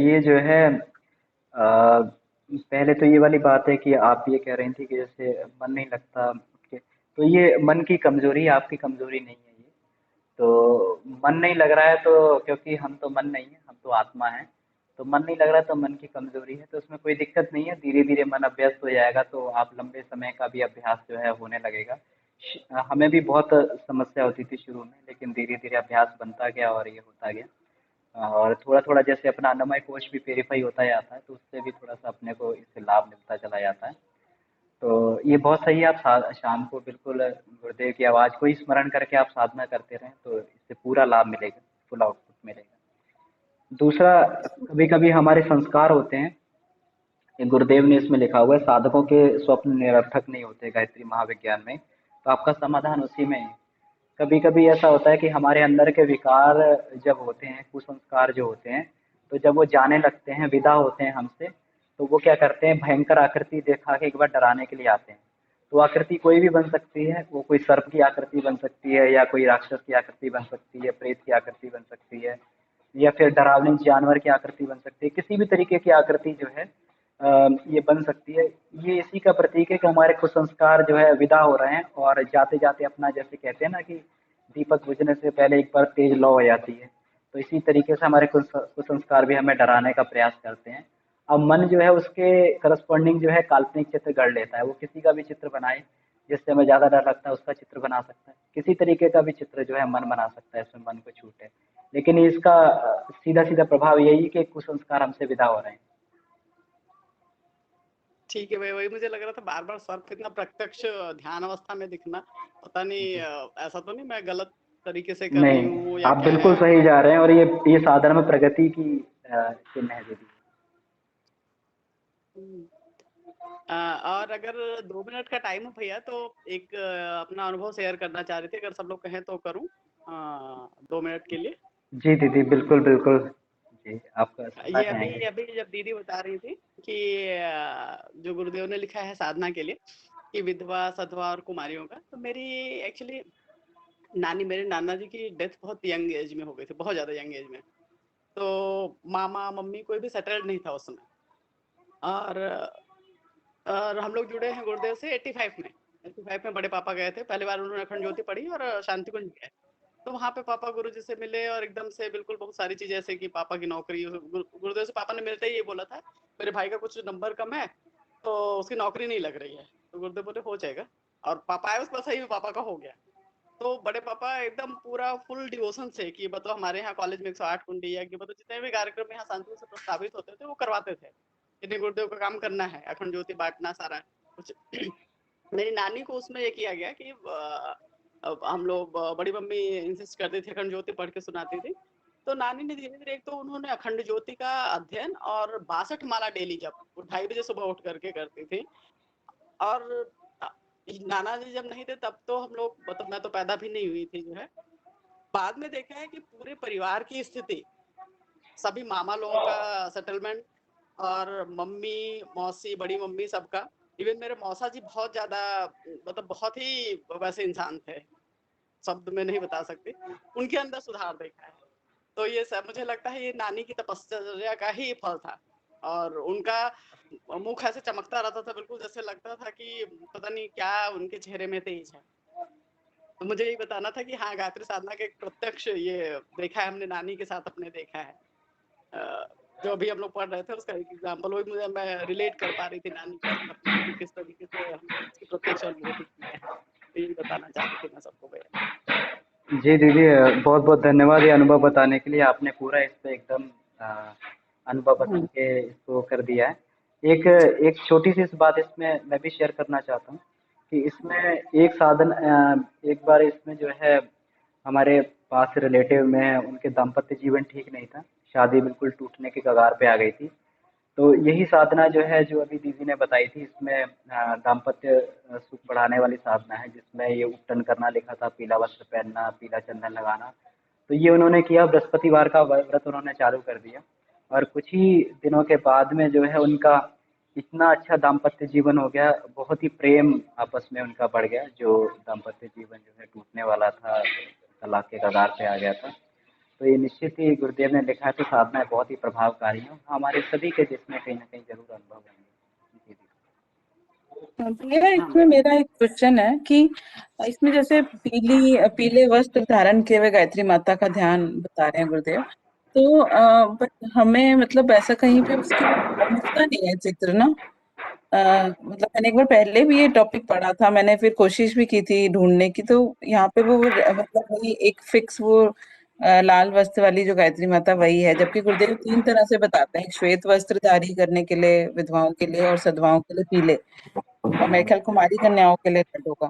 ये जो है पहले तो ये वाली बात है कि आप ये कह रही थी कि जैसे मन नहीं लगता उठ के, तो ये मन की कमजोरी है, आपकी कमजोरी नहीं है ये। तो मन नहीं लग रहा है तो क्योंकि हम तो मन नहीं है, हम तो आत्मा है। तो मन नहीं लग रहा तो मन की कमजोरी है, तो उसमें कोई दिक्कत नहीं है, धीरे धीरे मन अभ्यस्त हो जाएगा तो आप लंबे समय का भी अभ्यास जो है होने लगेगा। हमें भी बहुत समस्या होती थी शुरू में, लेकिन धीरे धीरे अभ्यास बनता गया और ये होता गया। और थोड़ा थोड़ा जैसे अपना अन्नमय कोश भी प्योरीफाई होता जाता है, तो उससे भी थोड़ा सा अपने को इससे लाभ मिलता चला जाता है। तो ये बहुत सही है, आप शाम को बिल्कुल गुरुदेव की आवाज़ को ही स्मरण करके आप साधना करते रहें, तो इससे पूरा लाभ मिलेगा, फुल आउटपुट मिलेगा। दूसरा, कभी कभी हमारे संस्कार होते हैं, ये गुरुदेव ने इसमें लिखा हुआ है, साधकों के स्वप्न निरर्थक नहीं होते गायत्री महाविज्ञान में, तो आपका समाधान उसी में है। कभी कभी ऐसा होता है कि हमारे अंदर के विकार जब होते हैं, कुसंस्कार जो होते हैं, तो जब वो जाने लगते हैं, विदा होते हैं हमसे, तो वो क्या करते हैं, भयंकर आकृति दिखा के एक बार डराने के लिए आते हैं। तो आकृति कोई भी बन सकती है, वो कोई सर्प की आकृति बन सकती है, या कोई राक्षस की आकृति बन सकती है, प्रेत की आकृति बन सकती है, या फिर डरावनी जानवर की आकृति बन सकती है, किसी भी तरीके की आकृति जो है ये बन सकती है। ये इसी का प्रतीक है कि हमारे कुसंस्कार जो है विदा हो रहे हैं, और जाते जाते अपना, जैसे कहते हैं ना कि दीपक बुझने से पहले एक बार तेज लौ हो जाती है, तो इसी तरीके से हमारे कुसंस्कार भी हमें डराने का प्रयास करते हैं। अब मन जो है उसके करस्पॉन्डिंग जो है काल्पनिक चित्र गढ़ लेता है, वो किसी का भी चित्र बनाए, जिससे हमें ज़्यादा डर लगता है उसका चित्र बना सकता है, किसी तरीके का भी चित्र जो है मन बना सकता है, इसमें मन को छूट है। लेकिन इसका सीधा सीधा प्रभाव यही है कि कुसंस्कार हमसे विदा हो रहे हैं। ठीक है भाई, वही मुझे लग रहा था बार बार सर्प इतना प्रत्यक्ष ध्यान अवस्था में दिखना, पता नहीं ऐसा तो नहीं मैं गलत तरीके से कर रही नहीं, हूँ या आप क्या बिल्कुल है। सही जा रहे हैं, और ये साधना में प्रगति की चिन्ह है दीदी। हम्म। और अगर 2 मिनट का टाइम हो भैया, तो एक अपना अनुभव शेयर करना चाह रहे थे, अगर सब लोग कहें तो करूँ 2 मिनट के लिए। जी दीदी, बिल्कुल बिल्कुल। जी, आपका सदा ये अभी कहेंगे। अभी जब दीदी बता रही थी कि जो गुरुदेव ने लिखा है साधना के लिए कि विधवा, सधवा और कुमारियों का, तो मेरी एक्चुअली मेरे नाना जी की डेथ बहुत यंग एज में हो गई थी, बहुत ज्यादा यंग एज में। तो मामा मम्मी कोई भी सेटल्ड नहीं था उस समय। और हम लोग जुड़े हैं गुरुदेव से 85 में। 85 में बड़े पापा गए थे, पहली बार उन्होंने अखंड ज्योति पढ़ी और शांति कुंज गए। तो वहाँ पे पापा गुरुजी से मिले, और एकदम से बिल्कुल बहुत सारी चीजें, जैसे कि पापा की नौकरी, गुरुदेव से पापा ने मिलते ही ये बोला था, मेरे भाई का कुछ नंबर कम है तो उसकी नौकरी नहीं लग रही है। तो गुरुदेव बोले हो जाएगा, और पापा आए उसके बाद सही में पापा का हो गया। तो बड़े पापा एकदम पूरा फुल डिवोशन से कि बताओ हमारे यहाँ कॉलेज में 108 कुंडी है, कि बताओ जितने भी कार्यक्रम यहाँ शांति से प्रस्तावित होते थे वो करवाते थे। इन्हें गुरुदेव का काम करना है, अखंड ज्योति बांटना सारा कुछ। मेरी नानी को उसमें ये किया गया कि हम लोग, बड़ी मम्मी इंसिस्ट करती थी, अखंड ज्योति पढ़ के सुनाती थी। तो नानी ने धीरे धीरे, एक तो उन्होंने अखंड ज्योति का अध्ययन और 62 माला डेली, जब वो 2:30 बजे सुबह उठ करके करती थी। और नाना जी जब नहीं थे तब तो हम लोग, मतलब मैं तो पैदा भी नहीं हुई थी जो है। बाद में देखा है कि पूरे परिवार की स्थिति, सभी मामा लोगों का सेटलमेंट, और मम्मी मौसी बड़ी मम्मी सबका, इवन मेरे मौसा जी बहुत ज्यादा, मतलब बहुत ही वैसे इंसान थे, शब्द में नहीं बता सकते, उनके अंदर सुधार देखा है। तो ये सब मुझे लगता है ये नानी की तपस्या का ही फल था। और उनका मुख ऐसे चमकता रहता था, बिल्कुल जैसे लगता था कि पता नहीं क्या उनके चेहरे में तेज है। तो मुझे यही बताना था कि हाँ, गायत्री साधना के प्रत्यक्ष ये देखा है हमने, नानी के साथ अपने देखा है। जो अभी हम लोग पढ़ रहे थे उसका एक एग्जाम्पल वही मुझे, मैं रिलेट कर पा रही थी नानी के साथ अपने कि किस तरीके से हमने इसकी प्रत्यक्ष अनुभूति की है। तो यही बताना चाह रही थी मैं सबको भैया। जी दीदी, बहुत बहुत धन्यवाद ये अनुभव बताने के लिए, आपने पूरा इस पे एकदम अनुभव बता के इसको कर दिया है। एक एक छोटी सी इस बात इसमें मैं भी शेयर करना चाहता हूँ कि इसमें एक साधन, एक बार इसमें जो है हमारे पास रिलेटिव में उनके दाम्पत्य जीवन ठीक नहीं था, शादी बिल्कुल टूटने के कगार पे आ गई थी। तो यही साधना जो है, जो अभी दीदी ने बताई थी, इसमें दाम्पत्य सुख बढ़ाने वाली साधना है, जिसमें ये उपटन करना लिखा था, पीला वस्त्र पहनना, पीला चंदन लगाना। तो ये उन्होंने किया, बृहस्पतिवार का व्रत उन्होंने चालू कर दिया, और कुछ ही दिनों के बाद में जो है उनका इतना अच्छा दाम्पत्य जीवन हो गया, बहुत ही प्रेम आपस में उनका बढ़ गया, जो दाम्पत्य जीवन जो है टूटने वाला था, तलाक के कगार पे आ गया था। तो ये निश्चित ही गुरुदेव ने लिखा है, तो साधनाएँ बहुत ही प्रभावकारी हैं, हमारे सभी के जिसमें कहीं न कहीं ज़रूर अनुभव होंगे। जी, जी। भैया हाँ इसमें भैया। मेरा एक क्वेश्चन है कि इसमें जैसे पीले वस्त्र धारण किए हुए गायत्री माता का ध्यान बता रहे हैं गुरुदेव, तो बट हमें मतलब ऐसा कहीं पे उसके मिलता नहीं है चित्र ना। मतलब मैंने एक बार पहले भी ये टॉपिक पढ़ा था, मैंने फिर कोशिश भी की थी ढूंढने की, तो यहाँ पे वो मतलब वही एक फिक्स वो लाल वस्त्र वाली जो गायत्री माता वही है, जबकि गुरुदेव तीन तरह से बताते हैं, श्वेत वस्त्र धारी करने के लिए विधवाओं के लिए, और सधवाओं के लिए पीले, और मेरे ख्याल कुमारी कन्याओं के लिए रेड होगा।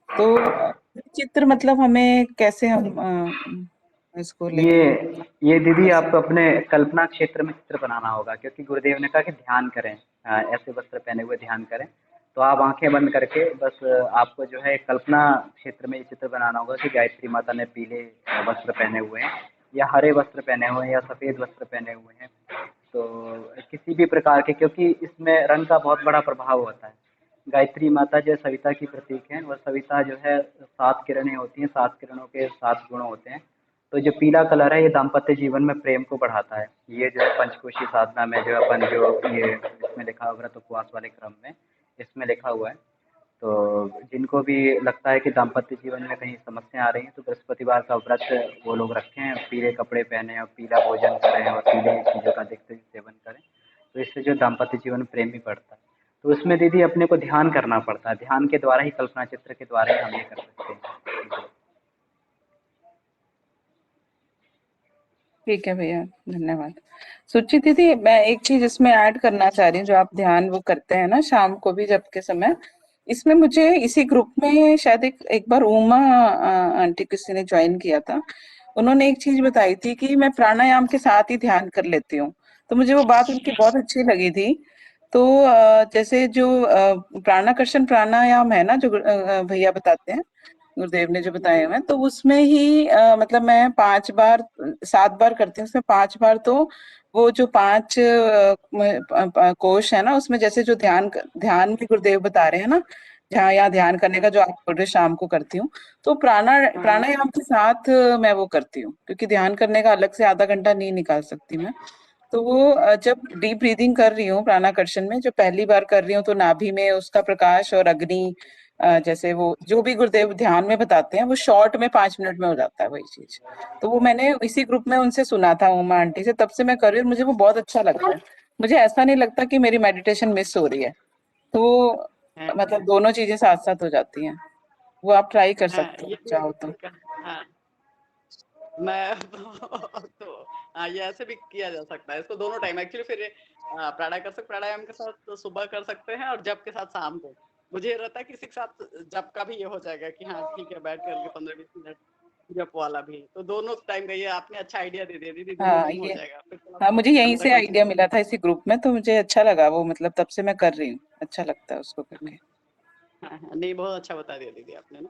तो चित्र मतलब हमें कैसे हम इसको ये लेंगे? ये दीदी आपको अपने कल्पना क्षेत्र में चित्र बनाना होगा, क्योंकि गुरुदेव ने कहा कि ध्यान करें, ऐसे वस्त्र पहने हुए ध्यान करें। तो आप आंखें बंद करके बस आपको जो है कल्पना क्षेत्र में ये चित्र बनाना होगा कि गायत्री माता ने पीले वस्त्र पहने हुए हैं, या हरे वस्त्र पहने हुए हैं, या सफ़ेद वस्त्र पहने हुए हैं। तो किसी भी प्रकार के, क्योंकि इसमें रंग का बहुत बड़ा प्रभाव होता है। गायत्री माता जो सविता की प्रतीक है, वह सविता जो है 7 किरणें होती हैं, 7 किरणों के 7 गुण होते हैं। तो जो पीला कलर है ये दाम्पत्य जीवन में प्रेम को बढ़ाता है। ये जो है पंचकोशी साधना में जो अपन जो ये इसमें लिखा हुआ, व्रत उपवास वाले क्रम में इसमें लिखा हुआ है। तो जिनको भी लगता है कि दाम्पत्य जीवन में कहीं समस्या आ रही है, तो बृहस्पतिवार का व्रत वो लोग रखें, पीले कपड़े पहने और पीला भोजन करें और पीले चीज़ों का अधिक से अधिक सेवन करें। तो इससे जो दाम्पत्य जीवन में प्रेम भी बढ़ता है। तो उसमें दीदी अपने को ध्यान करना पड़ता है, ध्यान के द्वारा ही, कल्पना चित्र के द्वारा ही हम ये कर सकते हैं। ठीक है भैया, धन्यवाद। सुचि दीदी, मैं एक चीज इसमें ऐड करना चाह रही हूँ, जो आप ध्यान वो करते हैं ना शाम को भी जब के समय, इसमें मुझे इसी ग्रुप में शायद एक बार उमा आंटी किसी ने ज्वाइन किया था, उन्होंने एक चीज बताई थी कि मैं प्राणायाम के साथ ही ध्यान कर लेती हूँ। तो मुझे वो बात उनकी बहुत अच्छी लगी थी। तो जैसे जो प्राणाकर्षण प्राणायाम है ना, जो भैया बताते हैं, गुरुदेव ने जो बताए हुए हैं, तो उसमें ही मतलब मैं 5 बार 7 बार करती हूँ, उसमें 5 बार तो वो जो 5 कोश है ना, उसमें जैसे जो ध्यान भी गुरुदेव बता रहे हैं ना, जहाँ यहाँ ध्यान करने का जो आप बोल रहे हैं शाम को करती हूँ, तो हाँ प्राणायाम के साथ मैं वो करती हूँ, क्योंकि ध्यान करने का अलग से आधा घंटा नहीं निकाल सकती मैं। तो वो जब डीप ब्रीदिंग कर रही हूँ प्राणाकर्षण में, जो पहली बार कर रही हूँ, तो नाभि में उसका प्रकाश और अग्नि, जैसे वो जो भी गुरुदेव ध्यान में बताते हैं वो शॉर्ट में 5 मिनट में हो जाता है वही चीज। तो वो मैंने इसी ग्रुप में उनसे सुना था, उमा आंटी से, तब से मैं कर रही हूँ, मुझे वो बहुत अच्छा लगता है। मुझे ऐसा नहीं लगता कि मेरी मेडिटेशन मिस हो रही है। तो है, मतलब दोनों चीजें साथ साथ हो जाती हैं। वो आप ट्राई कर हाँ सकते हो ये भी चाहो तो। ठीक है। हाँ मैं तो हाँ, ये ऐसे भी किया जा सकता है इसको दोनों टाइम एक्चुअली। फिर प्राणायाम के साथ तो सुबह कर सकते हैं और जप के साथ शाम को। मुझे ये रहता है कि इसी के साथ जप का भी ये हो जाएगा कि हाँ ठीक है, बैठ करके 15-20 मिनट जप वाला भी। तो दोनों टाइम का ये आपने अच्छा आइडिया दे दिया दीदी, दोनों हाँ टाइम हो ये, जाएगा फिर थोड़ा हाँ सा मुझे यहीं अंदर से की आइडिया चीजें। मिला था इसी ग्रुप में, तो मुझे अच्छा लगा वो, मतलब तब से मैं कर रही हूँ, अच्छा लगता है उसको करके। हाँ हाँ, नहीं बहुत अच्छा बता दिया दीदी आपने ना।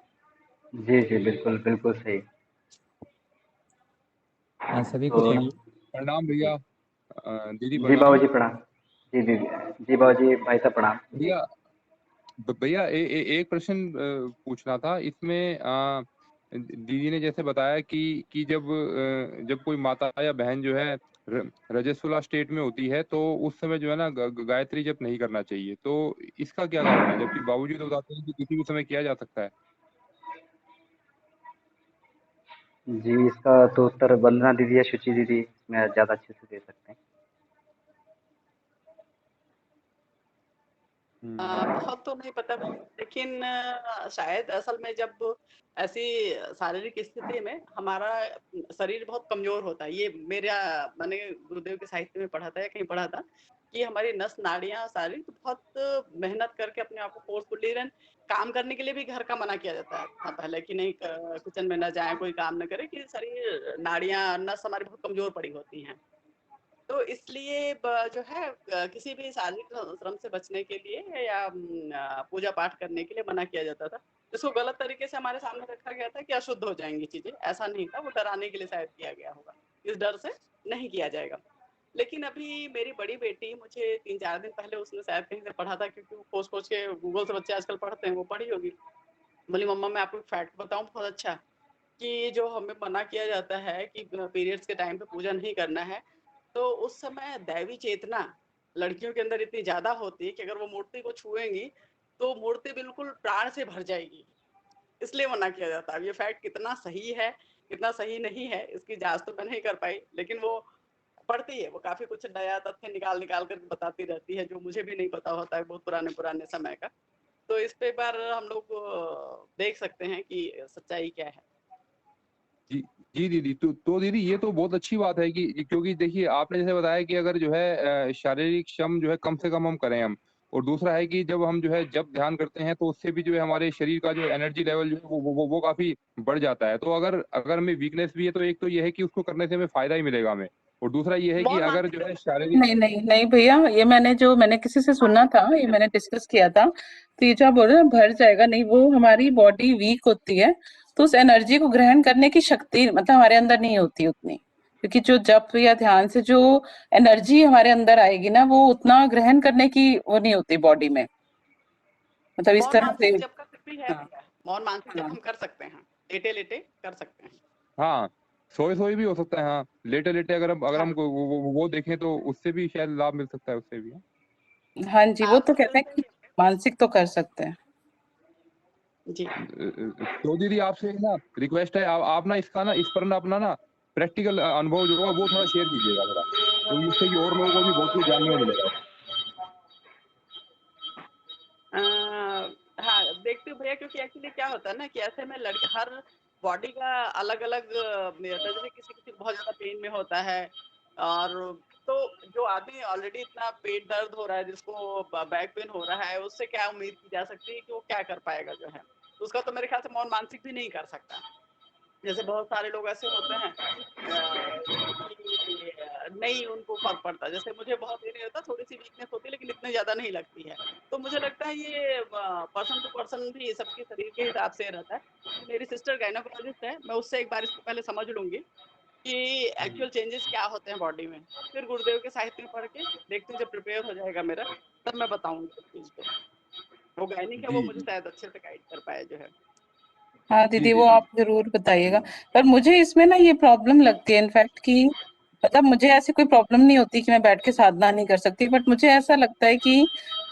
जी जी, बिल्कुल बिल्कुल सही। हाँ, सभी तो को प्रणाम। प्रणाम भैया। दीदी जी प्रणाम। बाबूजी प्रणाम। जी दीदी, जी बाबूजी, भाई साहब प्रणाम। जी। भैया, भैया एक प्रश्न पूछना था इसमें। दीदी ने जैसे बताया कि जब कोई माता या बहन जो है रजस्वला स्टेट में होती है, तो उस समय जो है ना गायत्री जप नहीं करना चाहिए। तो इसका क्या कारण है, जबकि बाबूजी तो बताते हैं कि किसी भी समय किया जा सकता है। जी, इसका तो उत्तर वंदना दीदी या शुचि दीदी इसमें ज़्यादा अच्छे से दे सकते हैं। बहुत तो नहीं पता भैया, लेकिन शायद असल में जब ऐसी शारीरिक स्थिति में हमारा शरीर बहुत कमजोर होता है, ये मेरा मैंने गुरुदेव के साहित्य में पढ़ा था या कहीं पढ़ा था कि हमारी नस नाड़ियां सारी तो बहुत मेहनत करके अपने आप को फोर्सफुली रन काम करने के लिए भी घर का मना किया जाता था पहले कि नहीं किचन में न जाए, कोई काम न करे, कि शरीर नाड़ियां नस हमारी बहुत कमजोर पड़ी होती हैं। तो इसलिए जो है किसी भी शारीरिक श्रम से बचने के लिए या पूजा पाठ करने के लिए मना किया जाता था। इसको गलत तरीके से हमारे सामने रखा गया था कि अशुद्ध हो जाएंगी चीजें, ऐसा नहीं था, वो डराने के लिए शायद किया गया होगा, इस डर से नहीं किया जाएगा। लेकिन अभी मेरी बड़ी बेटी, मुझे 3-4 दिन पहले उसने शायद कहीं से पढ़ा था, क्योंकि वो खोज खोज के गूगल से बच्चे आजकल पढ़ते हैं, वो पढ़ी होगी। बोली मम्मा मैं आपको एक फैक्ट बताऊं बहुत अच्छा, कि जो हमें मना किया जाता है कि पीरियड्स के टाइम पे पूजा नहीं करना है, तो उस समय दैवी चेतना लड़कियों के अंदर इतनी ज्यादा होती है कि अगर वो मूर्ति को छुएंगी तो मूर्ति बिल्कुल प्राण से भर जाएगी, इसलिए मना किया जाता है। अब ये फैक्ट कितना सही है कितना सही नहीं है इसकी जांच तो मैं नहीं कर पाई, लेकिन वो पढ़ती है, वो काफी कुछ नया तथ्य निकाल कर बताती रहती है, जो मुझे भी नहीं पता होता है, बहुत पुराने समय का। तो इस पे बार हम लोग देख सकते हैं कि सच्चाई क्या है। जी, जी दीदी। तो दीदी ये तो बहुत अच्छी बात है कि क्योंकि देखिए आपने जैसे बताया कि अगर जो है शारीरिक श्रम जो है कम से कम हम करें हम, और दूसरा है कि जब हम जो है जब ध्यान करते हैं तो उससे भी जो है हमारे शरीर का जो एनर्जी लेवल जो है वो काफ़ी बढ़ जाता है। तो अगर अगर हमें वीकनेस भी है तो एक तो ये है कि उसको करने से हमें फ़ायदा ही मिलेगा हमें, और दूसरा ये है कि मौन अगर मानसिक जो है जब शारीरिक नहीं नहीं नहीं भैया, ये मैंने किसी से सुना था, ये मैंने डिस्कस किया था। तो ये जो आप बोल रहे हैं भर जाएगा, नहीं, वो हमारी बॉडी वीक होती है, तो उस एनर्जी को ग्रहण करने की शक्ति मतलब हमारे अंदर नहीं होती उतनी, क्योंकि जो जप या ध्यान से जो एनर्जी हमारे अंदर आएगी ना, वो उतना ग्रहण करने की वो नहीं होती बॉडी में, मतलब इस मौन तरह से। मानसिक जप का फिर भी है हाँ भैया, मौन मानसिक जप हाँ हम कर सकते हैं, लेटे-लेटे कर सकते हैं। हाँ, सोए-सोए भी हो सकता है, हाँ। लेटे-लेटे अगर हाँ, हम वो देखें तो उससे भी शायद लाभ मिल सकता है उससे भी, हाँ। हाँ जी, वो हाँ, तो तो कहते हैं सही कि है। मानसिक तो कर सकते हैं। जी। तो दीदी आपसे एक ना रिक्वेस्ट है, आप ना इसका ना इस पर ना अपना ना प्रैक्टिकल अनुभव जो है वो थोड़ा शेयर कीजिएगा थोड़ा, तो इससे कि और लोगों को भी बहुत कुछ जानने को मिलेगा। अ, हाँ, देखती हूँ भैया, क्योंकि एक्चुअली क्या होता है ना कि ऐसे में लड़के हर बॉडी का अलग-अलग होता है। जैसे किसी-किसी को बहुत ज़्यादा पेन में होता है, और तो जो आदमी ऑलरेडी इतना पेट दर्द हो रहा है, जिसको बैक पेन हो रहा है, उससे क्या उम्मीद की जा सकती है कि वो क्या कर पाएगा जो है। उसका तो मेरे ख्याल से मौन मानसिक भी नहीं कर सकता। जैसे बहुत सारे लोग ऐसे होते हैं कि नहीं उनको फर्क पड़ता। जैसे मुझे बहुत ये नहीं होता, थोड़ी सी वीकनेस होती है, लेकिन इतनी ज्यादा नहीं लगती है। तो मुझे लगता है ये पर्सन टू पर्सन भी सबके शरीर के हिसाब से रहता है। मेरी सिस्टर गायनोकोलॉजिस्ट है, मैं उससे एक बार इसको पहले समझ लूंगी कि एक्चुअल चेंजेस क्या होते हैं बॉडी में। फिर गुरुदेव के साहित्य में पढ़ के देखती हूँ, जब प्रिपेयर हो जाएगा मेरा, तब मैं बताऊंगी इस चीज पे। वो गायनिक है, वो जी, मुझे जी। शायद अच्छे से गाइड कर पाए जो है। हाँ जी, दीदी, वो दीदी। आप जरूर बताइएगा। पर मुझे इसमें ना ये प्रॉब्लम लगती है इनफैक्ट कि मतलब मुझे ऐसी कोई प्रॉब्लम नहीं होती कि मैं बैठ के साधना नहीं कर सकती, बट मुझे ऐसा लगता है कि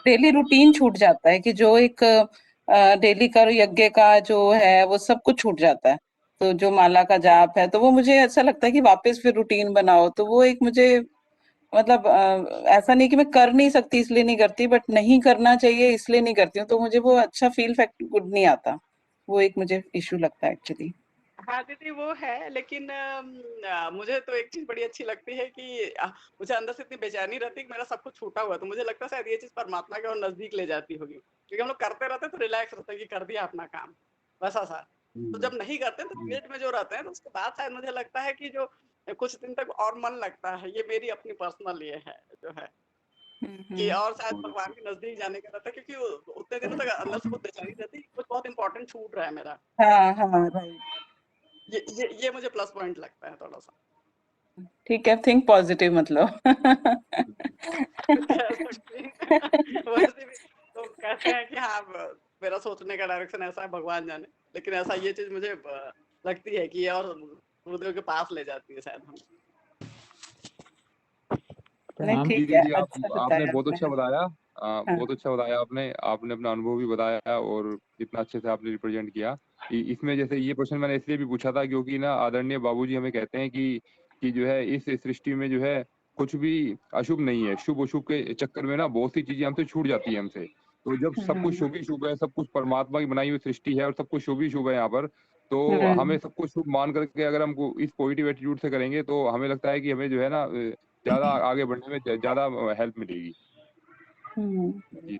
डेली रूटीन छूट जाता है, कि जो एक डेली का यज्ञ का जो है वो सब कुछ छूट जाता है। तो जो माला का जाप है, तो वो मुझे ऐसा लगता है कि वापस फिर रूटीन बनाओ, तो वो एक मुझे मतलब ऐसा नहीं कि मैं कर नहीं सकती इसलिए नहीं करती, बट नहीं करना चाहिए इसलिए नहीं करती हूँ, तो मुझे वो अच्छा फील फैक्ट गुड नहीं आता। वो एक मुझे इशू लगता है एक्चुअली। हाँ दीदी, वो है, लेकिन मुझे तो एक चीज बड़ी अच्छी लगती है कि मुझे अंदर से इतनी बेचैनी रहती है कि मेरा सब कुछ छूटा हुआ है। तो मुझे लगता है शायद ये चीज परमात्मा के और नजदीक ले जाती होगी, क्योंकि हम लोग करते रहते हैं तो रिलैक्स रहते हैं कि कर दिया अपना काम, वैसा सा। तो हुँ, जब नहीं करते तो हुँ। गिल्ट में जो रहते हैं, तो उसके बाद शायद मुझे लगता है कि जो कुछ दिन तक और मन लगता है। ये मेरी अपनी पर्सनल ये है जो है, कि और शायद भगवान के नजदीक जाने का रहता है, क्योंकि उतने दिनों तक अंदर से बहुत बेचैनी रहती है कि कुछ बहुत इंपॉर्टेंट छूट रहा है मेरा। हाँ हाँ राइट। ये मुझे प्लस पॉइंट लगता है थोड़ा सा। ठीक है, थिंक पॉजिटिव मतलब। कह सकते हैं। वैसे भी तो कहते हैं कि हाँ, मेरा सोचने का डायरेक्शन ऐसा है, भगवान जाने। लेकिन ऐसा ये चीज मुझे लगती है कि ये और गुरुदेव के पास ले जाती है शायद हमें। नहीं जी, ठीक है, दीदी, अच्छा आपने बताया बहुत आपने। अच्छा बताया। हाँ बहुत अच्छा बताया आपने। आपने अपना अनुभव भी बताया और इतना अच्छे से आपने रिप्रेज़ेंट किया। इ इसमें जैसे ये प्रश्न मैंने इसलिए भी पूछा था क्योंकि ना आदरणीय बाबूजी हमें कहते हैं कि जो है इस सृष्टि में जो है कुछ भी अशुभ नहीं है। शुभ-अशुभ के चक्कर में ना बहुत सी चीज़ें हमसे छूट जाती हैं हमसे। तो जब सब कुछ हम्म शुभ ही शुभ है, सब कुछ परमात्मा की बनाई हुई सृष्टि है और सब कुछ शुभ ही शुभ है यहाँ पर, तो हमें हम्म सब कुछ शुभ मान कर के अगर हमको इस पॉजिटिव एटीट्यूड से करेंगे तो हमें लगता है कि हमें जो है ना ज़्यादा आगे बढ़ने में ज़्यादा हेल्प मिलेगी। हम्म जी।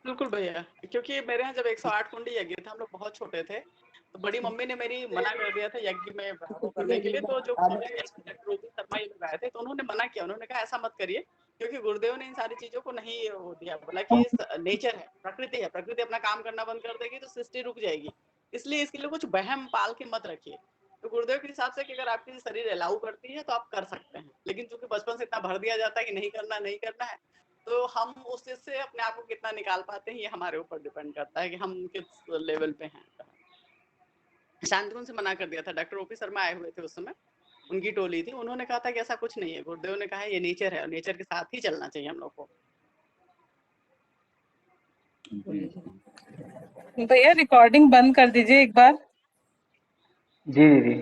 बिल्कुल भैया, क्योंकि मेरे यहाँ जब 108 कुंडी यज्ञ था, हम लोग बहुत छोटे थे, तो बड़ी मम्मी ने मेरी मना कर दिया था यज्ञ में वो करने के लिए। तो जो डॉक्टर ओपी शर्मा ये लोग आए थे, तो उन्होंने मना किया। उन्होंने कहा ऐसा मत करिए, क्योंकि गुरुदेव ने इन सारी चीजों को नहीं वो दिया। बोला कि नेचर है, प्रकृति है, प्रकृति अपना काम करना बंद कर देगी तो सृष्टि रुक जाएगी। इसलिए इसके लिए कुछ वहम पाल के मत रखिए। तो गुरुदेव के हिसाब से कि अगर आपकी शरीर अलाउ करती है तो आप कर सकते हैं, लेकिन चूंकि बचपन से इतना भर दिया जाता है कि नहीं करना नहीं करना है, तो हम उस चीज से अपने आप को कितना निकाल पाते हैं, ये हमारे ऊपर डिपेंड करता है कि हम किस लेवल पे हैं। शांतिवन से मना कर दिया था। डॉक्टर ओपी शर्मा आए हुए थे उस समय, उनकी टोली थी। उन्होंने कहा था कि ऐसा कुछ नहीं है, गुरुदेव ने कहा है ये नेचर है और नेचर के साथ ही चलना चाहिए हम लोग को। जी। भैया रिकॉर्डिंग बंद कर दीजिए एक बार। जी दीदी।